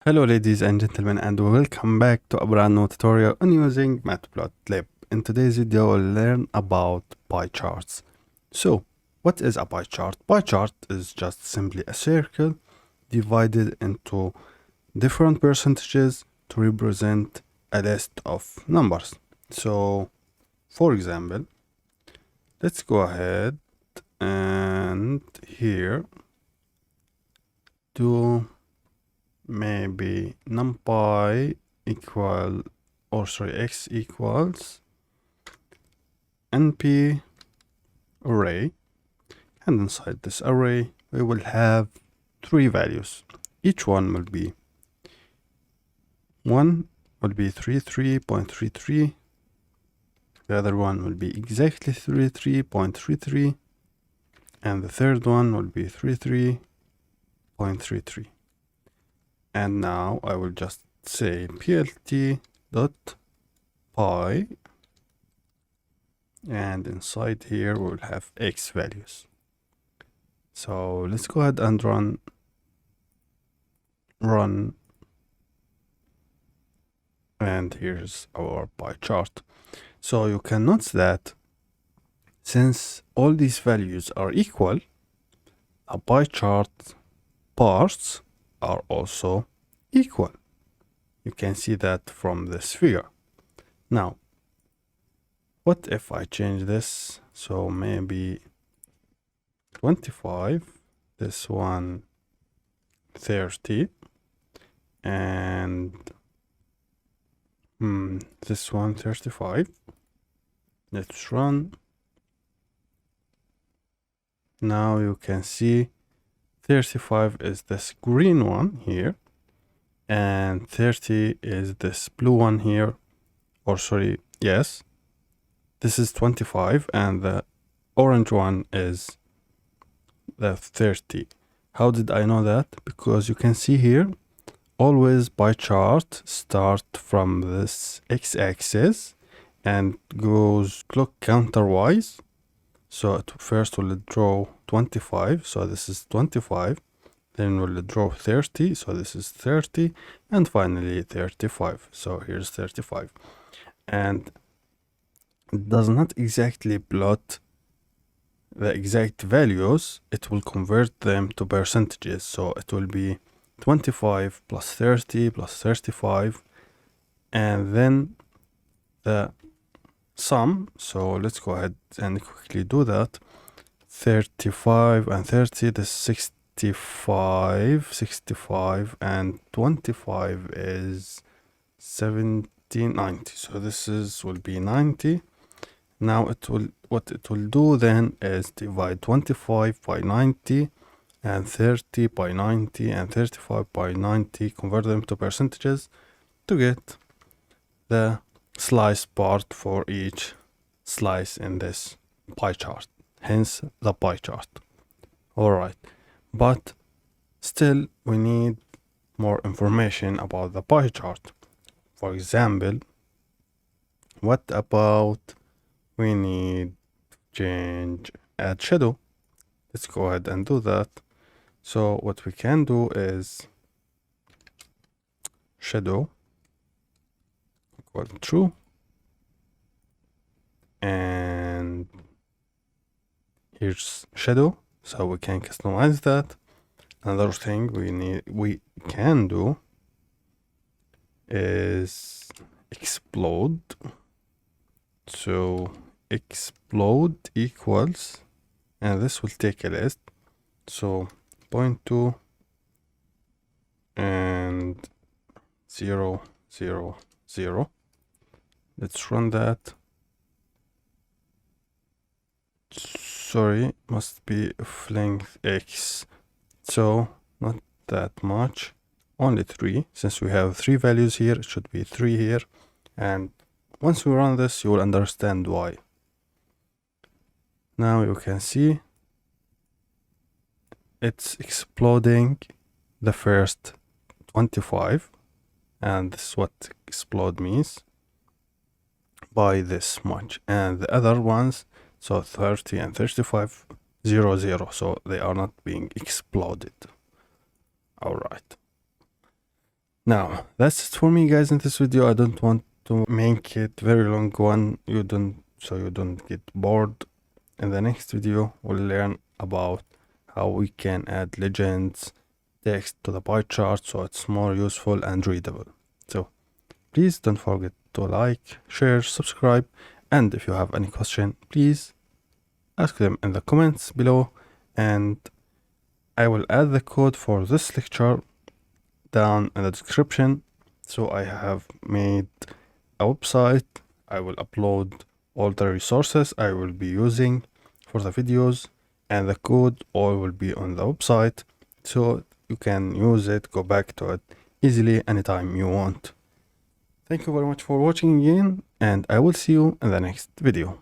Hello ladies and gentlemen, and welcome back to a brand new tutorial on using Matplotlib. In today's video we'll learn about pie charts. So what is a pie chart? Pie chart is just simply a circle divided into different percentages to represent a list of numbers. So for example, let's go ahead and here do maybe numpy equal, or sorry, x equals np array, and inside this array we will have three values. Each one will be 33.33, the other one will be exactly 33.33, and the third one will be 33.33. And now I will just say plt dot pi, and inside here we'll have x values. So let's go ahead and run, and here's our pie chart. So you can notice that since all these values are equal, a pie chart parts are also equal. You can see that from this figure. Now, what if I change this? So maybe 25, this one 30, and this one 35. Let's run. Now you can see 35 is this green one here, and 30 is this blue one here, or sorry, yes, this is 25, and the orange one is the 30. How did I know that? Because you can see here, always pie chart start from this x-axis and goes clock counterwise. So at first we'll draw 25, so this is 25, then we'll draw 30, so this is 30, and finally 35, so here's 35. And it does not exactly plot the exact values, it will convert them to percentages, so it will be 25 plus 30 plus 35, and then the sum. So let's go ahead and quickly do that. 35 and 30, this is 65, and 25 is 90. So this will be 90. Now what it will do then is divide 25 by 90, and 30 by 90, and 35 by 90, convert them to percentages to get the slice part for each slice in this pie chart, hence the pie chart. All right, but still we need more information about the pie chart. For example, what about we need change add shadow? Let's go ahead and do that. So what we can do is shadow equal true, and here's shadow, so we can customize that. Another thing we can do is explode. So explode equals, and this will take a list, so 0.2 and 0, 0, 0. Let's run that. Sorry, must be of length x, so not that much, only 3. Since we have 3 values here, it should be 3 here, and once we run this you will understand why. Now you can see it's exploding the first 25, and this is what explode means, by this much, and the other ones, so 30 and 35, 0, 0, so they are not being exploded. All right. Now, that's it for me, guys, in this video. I don't want to make it very long one, so you don't get bored. In the next video, we'll learn about how we can add legends, text to the pie chart so it's more useful and readable. So please don't forget to like, share, subscribe, and if you have any question, please ask them in the comments below, and I will add the code for this lecture down in the description. So I have made a website. I will upload all the resources I will be using for the videos, and the code all will be on the website, so you can use it, go back to it easily anytime you want. Thank you very much for watching again, and I will see you in the next video.